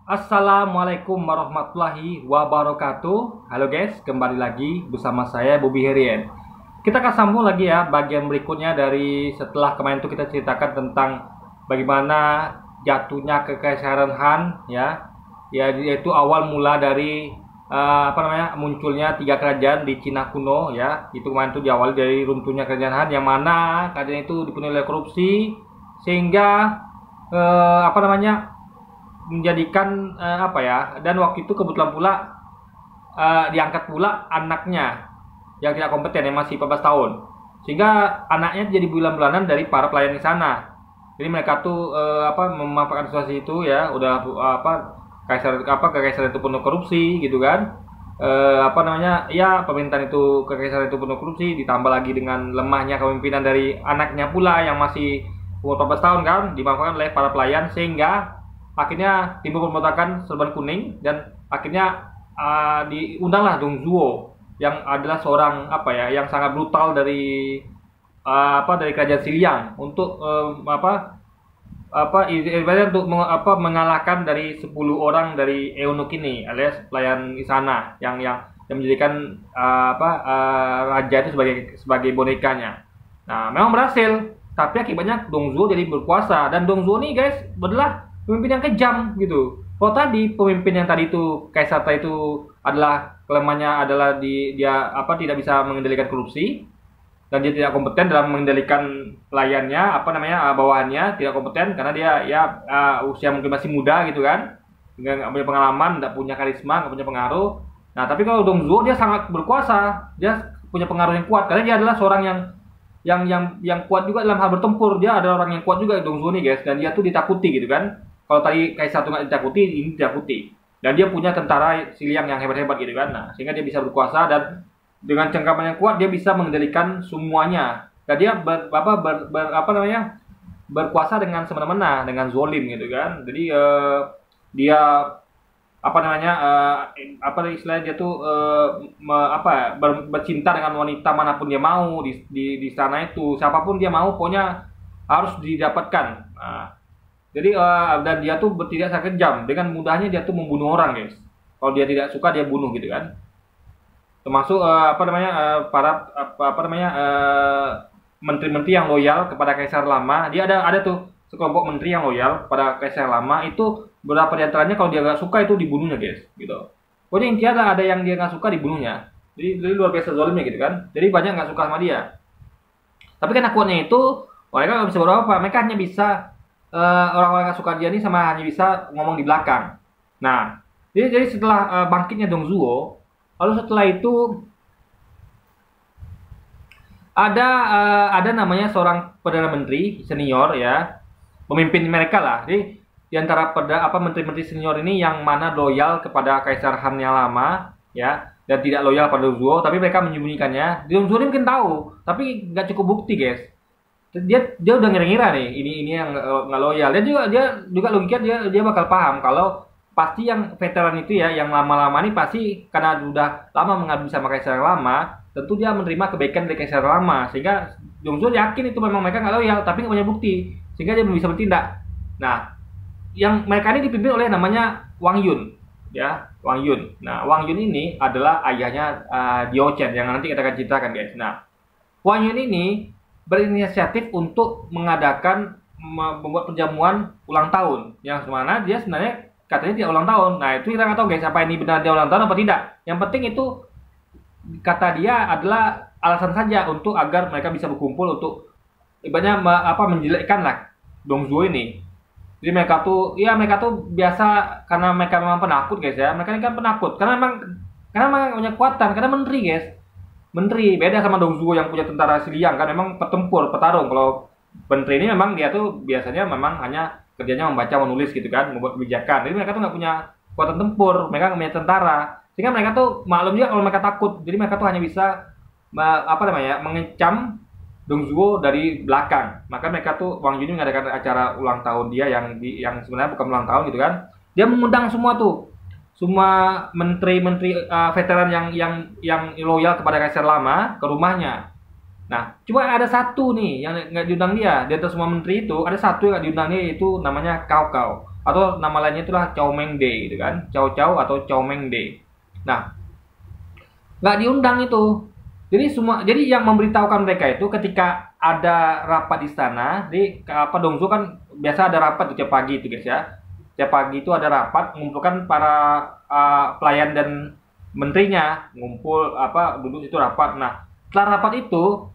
Assalamualaikum warahmatullahi wabarakatuh. Halo guys, kembali lagi bersama saya Bobby Herian. Kita akan sambung lagi ya bagian berikutnya dari setelah kemarin itu kita ceritakan tentang bagaimana jatuhnya kekaisaran Han ya. Ya, yaitu awal mula dari munculnya tiga kerajaan di Cina kuno ya. Itu kemarin itu diawali dari runtuhnya kerajaan Han yang mana kerajaan itu dipenuhi oleh korupsi sehingga menjadikan dan waktu itu kebetulan pula diangkat pula anaknya yang tidak kompeten yang masih 14 tahun sehingga anaknya jadi bulan-bulanan dari para pelayan di sana. Jadi mereka tuh memanfaatkan situasi itu ya, udah kekaisaran itu penuh korupsi gitu kan. Pemerintahan itu kekaisaran itu penuh korupsi, ditambah lagi dengan lemahnya kepemimpinan dari anaknya pula yang masih umur 14 tahun kan, dimanfaatkan oleh para pelayan sehingga akhirnya timbul pemberontakan Serban Kuning dan akhirnya diundanglah Dong Zhuo yang adalah seorang yang sangat brutal dari kerajaan Xiliang untuk mengalahkan dari 10 orang dari eunuch ini alias pelayan istana yang menjadikan raja itu sebagai bonekanya. Nah, memang berhasil, tapi akibatnya Dong Zhuo jadi berkuasa dan Dong Zhuo ini guys adalah pemimpin yang kejam gitu. Kalau tadi pemimpin yang tadi itu kaisar tadi itu adalah kelemahannya adalah dia tidak bisa mengendalikan korupsi dan dia tidak kompeten dalam mengendalikan pelayannya bawahannya, tidak kompeten karena dia usia mungkin masih muda gitu kan, nggak punya pengalaman, nggak punya karisma, nggak punya pengaruh. Nah tapi kalau Dong Zhuo dia sangat berkuasa, dia punya pengaruh yang kuat karena dia adalah seorang yang kuat juga dalam hal bertempur. Dia adalah orang yang kuat juga Dong Zhuo nih guys, dan dia tuh ditakuti gitu kan. Kalau tadi kaisar tuh nggak ditakuti, ini ditakuti. Dan dia punya tentara Xiliang yang hebat-hebat gitu kan. Nah, sehingga dia bisa berkuasa dan dengan cengkraman yang kuat dia bisa mengendalikan semuanya. Dan dia berkuasa dengan semena-mena, dengan zolim gitu kan. Jadi istilahnya dia tuh bercinta dengan wanita manapun dia mau di sana itu, siapapun dia mau pokoknya harus didapatkan. Nah, jadi dan dia tuh bertindak sangat kejam, dengan mudahnya dia tuh membunuh orang guys. Kalau dia tidak suka dia bunuh gitu kan. Termasuk menteri-menteri yang loyal kepada kaisar lama. Dia ada tuh sekelompok menteri yang loyal pada kaisar lama itu, beberapa di antaranya kalau dia nggak suka itu dibunuhnya guys gitu. Pokoknya intinya ada yang dia nggak suka dibunuhnya. Jadi luar biasa zalimnya gitu kan. Jadi banyak nggak suka sama dia. Tapi karena kuatnya itu mereka nggak bisa berapa, mereka hanya bisa orang-orang yang suka dia ini hanya bisa ngomong di belakang. Nah, jadi setelah bangkitnya Dong Zhuo, lalu setelah itu ada namanya seorang perdana menteri senior ya, pemimpin mereka lah. Jadi di antara menteri-menteri senior ini yang mana loyal kepada kaisar Han yang lama ya, dan tidak loyal pada Dong Zhuo, tapi mereka menyembunyikannya. Dong Zhuo ini mungkin tahu, tapi nggak cukup bukti guys. Dia udah ngira-ngira nih ini yang nggak loyal. Dia juga logika dia bakal paham kalau pasti yang veteran itu ya, yang lama-lama ini pasti karena udah lama mengabdi sama kaisar yang lama, tentu dia menerima kebaikan dari kaisar lama, sehingga Dong Zhuo yakin itu memang mereka nggak loyal, tapi nggak punya bukti sehingga dia belum bisa bertindak. Nah, yang mereka ini dipimpin oleh namanya Wang Yun ya, Wang Yun. Nah, Wang Yun ini adalah ayahnya Diao Chen yang nanti kita akan ceritakan guys. Nah, Wang Yun ini berinisiatif untuk membuat perjamuan ulang tahun yang mana dia sebenarnya katanya tidak ulang tahun. Nah itu kita nggak tahu guys, apa ini benar dia ulang tahun apa tidak. Yang penting itu kata dia adalah alasan saja untuk agar mereka bisa berkumpul untuk ibaratnya menjelekkan lah Dong Zhuo ini. Jadi mereka tuh biasa karena mereka memang penakut guys ya. Mereka ini kan penakut karena memang punya kekuatan, karena menteri guys. Menteri beda sama Dong Zhuo yang punya tentara Xiliang kan, memang petarung. Kalau menteri ini memang dia tuh biasanya memang hanya kerjanya membaca, menulis gitu kan, membuat kebijakan. Jadi mereka tuh nggak punya kekuatan tempur, mereka nggak punya tentara, sehingga mereka tuh maklum juga kalau mereka takut. Jadi mereka tuh hanya bisa mengecam Dong Zhuo dari belakang. Maka mereka tuh Wang Yun mengadakan acara ulang tahun dia yang sebenarnya bukan ulang tahun gitu kan. Dia mengundang semua menteri-menteri veteran yang loyal kepada kaisar lama ke rumahnya. Nah, cuma ada satu nih yang nggak diundang dia. Di antara semua menteri itu ada satu yang nggak diundang dia, itu namanya Cao Cao atau nama lainnya itulah Chow Meng De gitu kan, Chow Chow atau Chow Meng De. Nah, nggak diundang itu. Jadi yang memberitahukan mereka itu ketika ada rapat di sana, di apa Dongzu kan biasa ada rapat tiap pagi itu guys ya. Tiap pagi itu ada rapat mengumpulkan para pelayan dan menterinya ngumpul duduk itu rapat. Nah, setelah rapat itu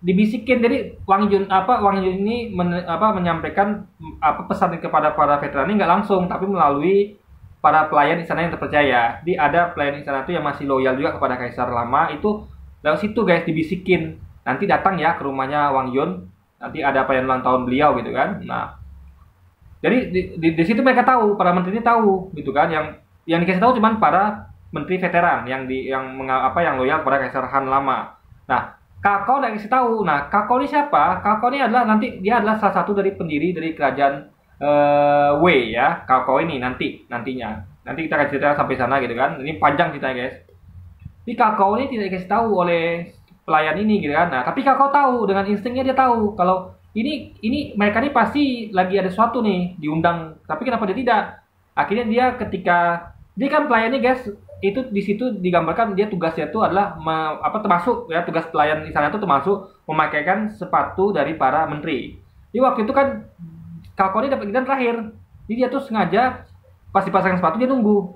dibisikin, jadi Wang Yun ini menyampaikan pesan kepada para veteran ini nggak langsung tapi melalui para pelayan istana yang terpercaya. Jadi ada pelayan istana itu yang masih loyal juga kepada kaisar lama, itu lewat situ guys dibisikin, nanti datang ya ke rumahnya Wang Yun, nanti ada perayaan ulang tahun beliau gitu kan. Nah, jadi di situ mereka tahu, para menteri ini tahu gitu kan, yang dikasih tahu cuman para menteri veteran yang loyal kepada kaisar Han lama. Nah, Kakao udah kasih tahu. Nah, Kakao ini siapa? Kakao ini adalah dia adalah salah satu dari pendiri dari kerajaan Wei ya. Kakao ini nantinya. Nanti kita akan cerita sampai sana gitu kan. Ini panjang ceritanya guys. Tapi Kakao ini tidak dikasih tahu oleh pelayan ini gitu kan. Nah, tapi Kakao tahu, dengan instingnya dia tahu kalau ini mereka ini pasti lagi ada sesuatu nih diundang. Tapi kenapa dia tidak? Akhirnya dia kan pelayan ini guys, itu di situ digambarkan dia tugasnya itu adalah termasuk ya, tugas pelayan di sana itu termasuk memakaikan sepatu dari para menteri. Di waktu itu kan Kakao ini dapat giliran terakhir, jadi dia tuh sengaja pas dipasangkan sepatu dia nunggu,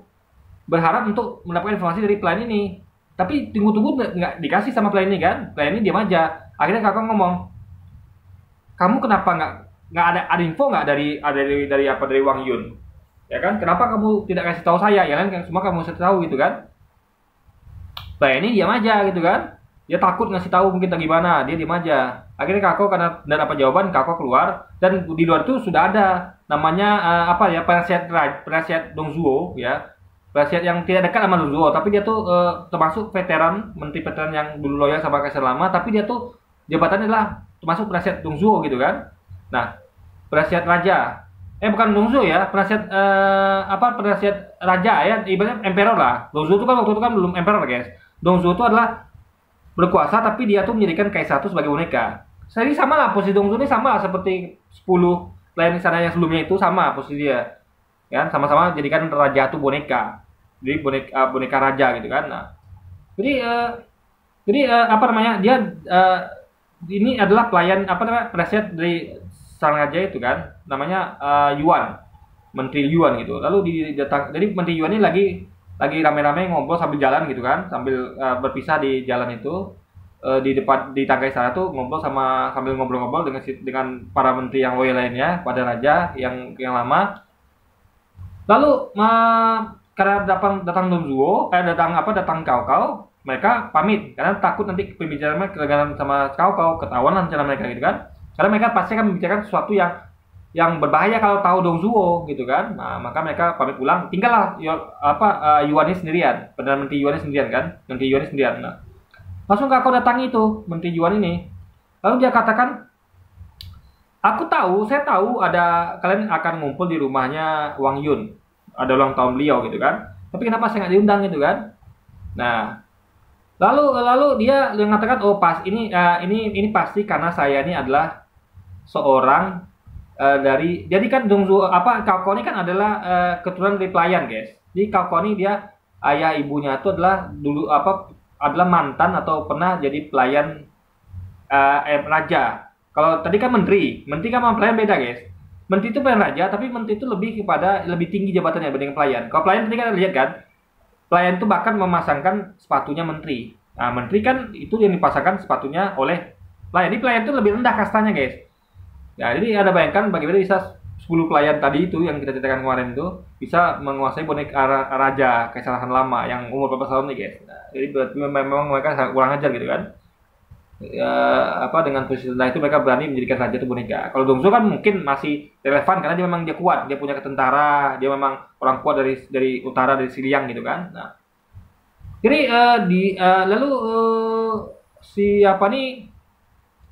berharap untuk mendapatkan informasi dari pelayan ini. Tapi tunggu nggak dikasih sama pelayan ini kan, pelayan ini diam aja. Akhirnya Kakao ngomong, kamu kenapa nggak ada info nggak dari Wang Yun? Ya kan, kenapa kamu tidak kasih tahu saya? Ya kan, semua kamu harus tahu gitu kan. Nah, ini diam aja gitu kan. Dia takut ngasih tahu mungkin tak gimana, dia diam aja. Akhirnya Kakao karena tidak dapat jawaban, Kakao keluar, dan di luar itu sudah ada namanya penasihat Dongzuo ya. Penasihat yang tidak dekat sama Dongzuo, tapi dia tuh termasuk veteran, menteri veteran yang dulu loyal sama kaisar lama, tapi dia tuh jabatannya adalah termasuk penasihat Dongzuo gitu kan. Nah, penasihat raja. Bukan Dongzu ya, penasihat raja ya, ibaratnya emperor lah. Dongzu itu kan waktu itu kan belum emperor guys. Dongzu itu adalah berkuasa tapi dia tuh menjadikan kaisar itu sebagai boneka. Jadi sama lah posisi Dongzu ini, sama lah seperti 10 pelayan istana yang sebelumnya itu, sama posisi dia. Ya, sama-sama jadikan raja itu boneka. Jadi boneka raja gitu kan. Nah, jadi dia ini adalah penasihat dari sang raja itu kan, namanya Yuan, Menteri Yuan gitu. Lalu jadi Menteri Yuan ini lagi rame-rame ngobrol sambil jalan gitu kan, sambil berpisah di jalan itu, di tangga istana tuh ngobrol sambil ngobrol-ngobrol dengan para menteri yang loyal lainnya pada raja yang lama. Lalu karena datang Dongzuo, datang Cao, mereka pamit karena takut nanti pembicaraannya ketegangan sama Cao, ketahuan rencana mereka gitu kan. Karena mereka pasti akan membicarakan sesuatu yang berbahaya kalau tahu Dongzuo gitu kan. Nah, maka mereka pamit pulang. Tinggallah Yuan ini sendirian, Perdana Menteri Yuan ini sendirian kan, Menteri Yuan ini sendirian. Nah, langsung Kakao datangi itu Menteri Yuan ini. Lalu dia katakan, saya tahu kalian akan ngumpul di rumahnya Wang Yun, ada ulang tahun beliau gitu kan. Tapi kenapa saya nggak diundang gitu kan? Nah, lalu dia mengatakan, oh pas ini pasti karena saya ini adalah seorang jadi kan Cao ini kan adalah keturunan dari pelayan guys. Jadi Cao ini dia ayah ibunya itu adalah adalah mantan atau pernah jadi pelayan raja. Kalau tadi kan menteri kan sama pelayan beda guys. Menteri itu pelayan raja, tapi menteri itu lebih tinggi jabatannya dibanding pelayan. Kalau pelayan tadi kan lihat kan, pelayan itu bahkan memasangkan sepatunya menteri. Nah, menteri kan itu yang dipasangkan sepatunya oleh pelayan. Ini pelayan itu lebih rendah kastanya guys. Nah, jadi Anda bayangkan bagaimana bisa 10 pelayan tadi itu yang kita ceritakan kemarin itu bisa menguasai boneka raja kaisar Han lama yang umur berapa tahun nih guys. Nah, jadi berarti memang mereka sangat kurang ajar gitu kan. Ya, dengan posisi rendah itu mereka berani menjadikan raja itu boneka. Kalau Dongzuo kan mungkin masih relevan karena dia kuat, dia punya ketentara, dia memang orang kuat dari utara, dari Xiliang gitu kan. Nah, jadi siapa nih?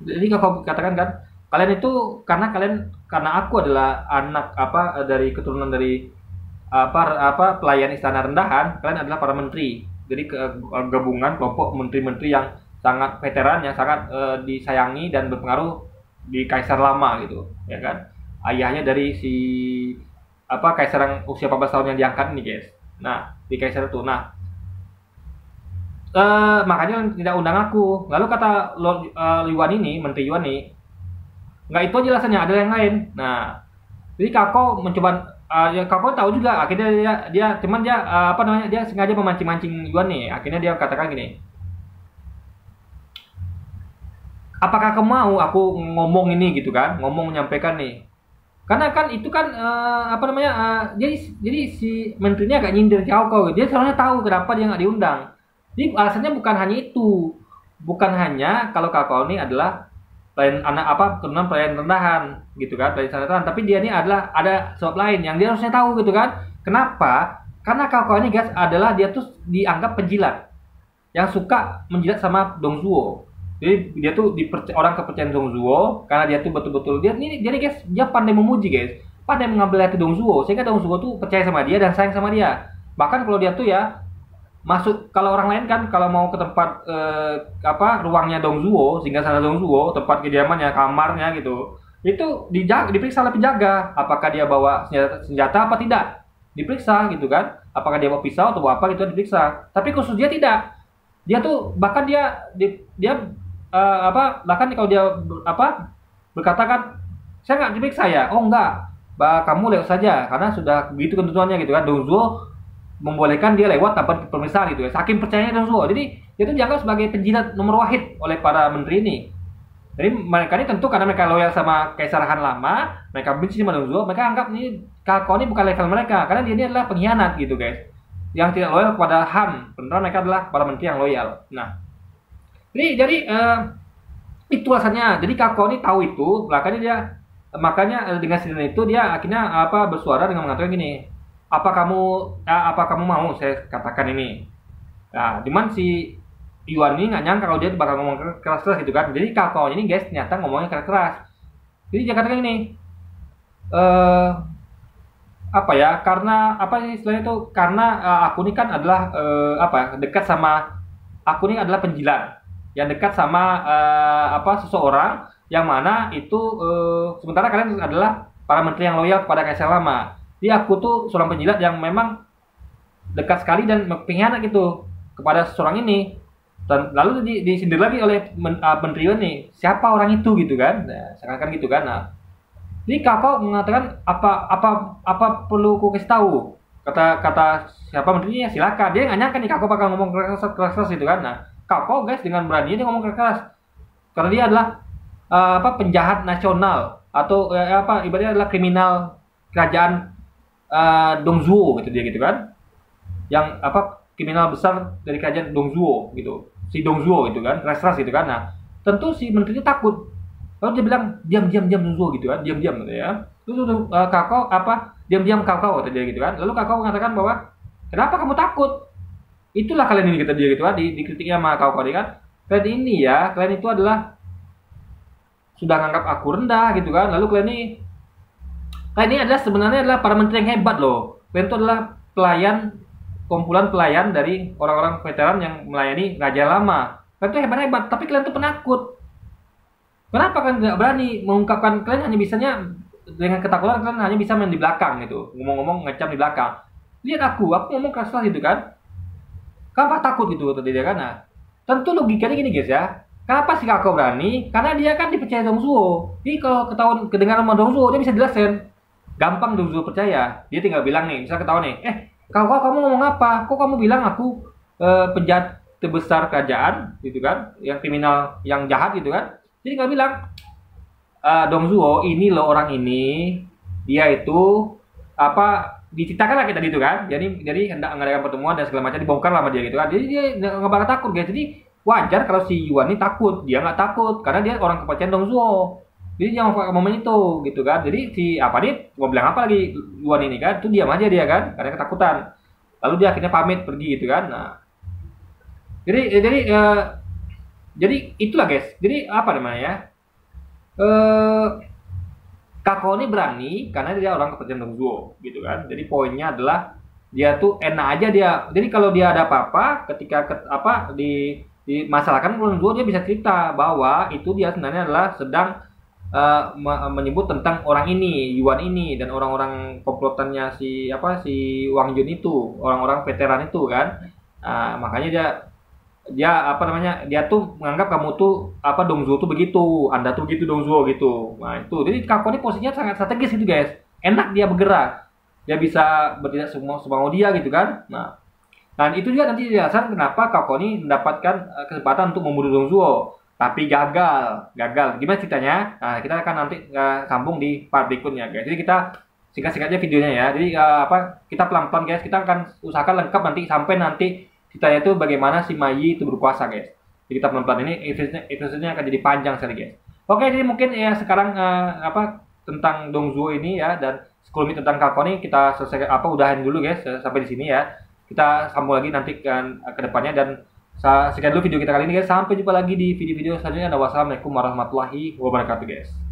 Jadi kalau katakan kan, kalian itu karena aku adalah anak dari keturunan dari pelayan istana rendahan, kalian adalah para menteri. Jadi gabungan kelompok menteri-menteri yang sangat veteran, yang sangat disayangi dan berpengaruh di kaisar lama gitu, ya kan? Ayahnya dari si apa kaisar yang usia 14 tahun yang diangkat ini guys. Nah di kaisar itu, nah makanya tidak undang aku. Lalu kata Lord Yuan ini, Menteri Yuan ini, nggak itu aja alasannya, ada yang lain. Nah jadi Kako mencoba, ya Kako tahu juga, akhirnya dia cuman dia apa namanya, dia sengaja memancing-mancing Yuan nih. Akhirnya dia katakan gini, apakah kamu mau aku ngomong ini gitu kan, ngomong menyampaikan nih, karena kan itu kan apa namanya, jadi si menterinya agak nyindir Kako, dia sebenarnya tahu kenapa dia nggak diundang. Jadi alasannya bukan hanya itu, bukan hanya kalau Kako ini adalah pelayan anak apa, turunan pelayan rendahan gitu kan, pelayan rendahan, tapi dia ini adalah ada sebab lain yang dia harusnya tahu gitu kan. Kenapa? Karena Kako ini guys adalah dia tuh dianggap penjilat yang suka menjilat sama Dongzuo. Jadi dia tuh orang kepercayaan Dongzuo karena dia tuh betul-betul dia ini, jadi guys dia pandai memuji guys, pandai mengambil hati Dongzuo sehingga Dongzuo tuh percaya sama dia dan sayang sama dia. Bahkan kalau dia tuh ya masuk, kalau orang lain kan kalau mau ke tempat apa ruangnya Dongzuo, sehingga sana Dongzuo, tempat kediamannya, kamarnya gitu, itu diperiksa oleh penjaga apakah dia bawa senjata apa tidak, diperiksa gitu kan, apakah dia bawa pisau atau apa gitu diperiksa. Tapi khusus dia tidak, dia tuh bahkan dia apa, bahkan kalau dia apa berkata kan, saya nggak diperiksa ya, oh enggak, kamu lewat saja karena sudah begitu ketentuannya gitu kan. Dongzuo membolehkan dia lewat tanpa pemeriksaan gitu ya, saking percayanya Dongzuo. Jadi dia itu dianggap sebagai penjilat nomor wahid oleh para menteri ini. Jadi mereka ini tentu karena mereka loyal sama Kaisar Han lama, mereka benci sama Dongzuo, mereka anggap ini Kako ini bukan level mereka karena dia ini adalah pengkhianat gitu guys, yang tidak loyal kepada Han. Beneran mereka adalah para menteri yang loyal. Nah jadi itu alasannya. Jadi Kako ini tahu itu, makanya dengan sendirinya itu dia akhirnya apa bersuara dengan mengatakan gini, apa kamu mau saya katakan ini. Nah cuman si Yuan ini nggak nyangka kalau dia bakal ngomong keras-keras gitu kan. Jadi Kako ini guys ternyata ngomongnya keras-keras. Jadi dia katakan ini, apa ya, karena apa sih istilahnya itu, karena aku ini kan adalah apa, dekat sama, aku ini adalah penjilat yang dekat sama apa seseorang yang mana itu sementara kalian adalah para menteri yang loyal kepada Kaisar lama. Jadi aku tuh seorang penjilat yang memang dekat sekali dan pengkhianat gitu kepada seseorang ini. Dan lalu disindir lagi oleh menteri ini, siapa orang itu gitu kan. Nah, seakan-akan gitu kan. Nah, jadi Kako mengatakan apa perlu ku kasih tahu? Kata siapa menterinya, silakan. Dia nggak nyangka nih Kako bakal ngomong keras-keras gitu kan. Nah, Kako guys dengan berani dia ngomong keras karena dia adalah apa penjahat nasional atau apa ibaratnya adalah kriminal kerajaan Dongzuo gitu dia gitu kan, yang apa kriminal besar dari kerajaan Dongzuo gitu, si Dongzuo gitu kan, keras gitu kan. Nah tentu si menterinya takut, lalu dia bilang diam Dongzuo gitu kan, diam gitu ya. Terus Kako apa diam Kako kata dia gitu kan. Lalu Kako mengatakan bahwa kenapa kamu takut, itulah kalian ini kata dia gitu kan, dikritiknya sama Kako tadi kan, kalian ini ya, kalian itu adalah sudah menganggap aku rendah gitu kan. Lalu kalian ini adalah sebenarnya adalah para menteri yang hebat loh. Kalian itu adalah kumpulan pelayan dari orang-orang veteran yang melayani raja lama. Kalian itu hebat-hebat, tapi kalian itu penakut. Kenapa kalian tidak berani mengungkapkan? Kalian hanya bisanya dengan ketakutan, kalian hanya bisa main di belakang gitu, ngomong-ngomong ngecam di belakang. Lihat aku ngomong keras gitu kan. Kenapa takut gitu tadi dia kan? Nah, tentu logikanya gini guys ya. Kenapa sih Kako berani? Karena dia kan dipercaya Dongzuo. Jadi kalau ketahuan kedengaran sama Dongzuo, dia bisa jelasin. Gampang Dongzuo percaya. Dia tinggal bilang nih, misalnya ketahuan nih, Kako kamu ngomong apa? Kok kamu bilang aku penjahat terbesar kerajaan gitu kan, yang kriminal, yang jahat gitu kan? Jadi nggak bilang, Dongzuo ini loh orang ini, dia itu apa diceritakan lah kita gitu kan. Jadi hendak mengadakan pertemuan dan segala macam, dibongkar lah sama dia gitu kan. Jadi dia nggak bakal takut guys. Jadi wajar kalau si Yuan ini takut. Dia nggak takut karena dia orang kepercayaan Dongzuo. Jadi jangan pakai momen itu gitu kan. Jadi si apa nih mau bilang apa lagi Yuan ini kan, itu diam aja dia kan karena ketakutan. Lalu dia akhirnya pamit pergi gitu kan. Nah jadi itulah guys. Jadi apa namanya ya, Kako ini berani karena dia orang kepercayaan Dongzuo gitu kan. Jadi poinnya adalah dia tuh enak aja dia. Jadi kalau dia ada apa-apa ketika dimasalahkan Dongzuo, dia bisa cerita bahwa itu dia sebenarnya adalah sedang menyebut tentang orang ini, Yuan ini, dan orang-orang komplotannya si Wang Jun itu, orang-orang veteran itu kan. Makanya dia apa namanya, dia tuh menganggap kamu tuh apa, Dongzuo tuh begitu, anda tuh begitu Dongzuo gitu. Nah itu, jadi Kako ini posisinya sangat strategis gitu guys, enak dia bergerak, dia bisa bertindak semau dia gitu kan. Nah, dan itu juga nanti dijelaskan kenapa Kako ini mendapatkan kesempatan untuk membunuh Dongzuo, tapi gagal. Gimana ceritanya? Nah, kita akan nanti sambung di part berikutnya guys. Jadi kita singkat-singkatnya videonya ya. Jadi kita pelan-pelan guys, kita akan usahakan lengkap nanti sampai nanti ceritanya itu bagaimana si Mayi itu berkuasa guys. Jadi kita pelan-pelan, ini episode-nya akan jadi panjang sekali guys. Oke, jadi mungkin ya sekarang tentang Dongzuo ini ya, dan sekelumit tentang Kako ini kita selesai udahan dulu guys, sampai di sini ya. Kita sambung lagi nanti ke depannya, dan sekian dulu video kita kali ini guys. Sampai jumpa lagi di video-video selanjutnya. Wassalamualaikum warahmatullahi wabarakatuh guys.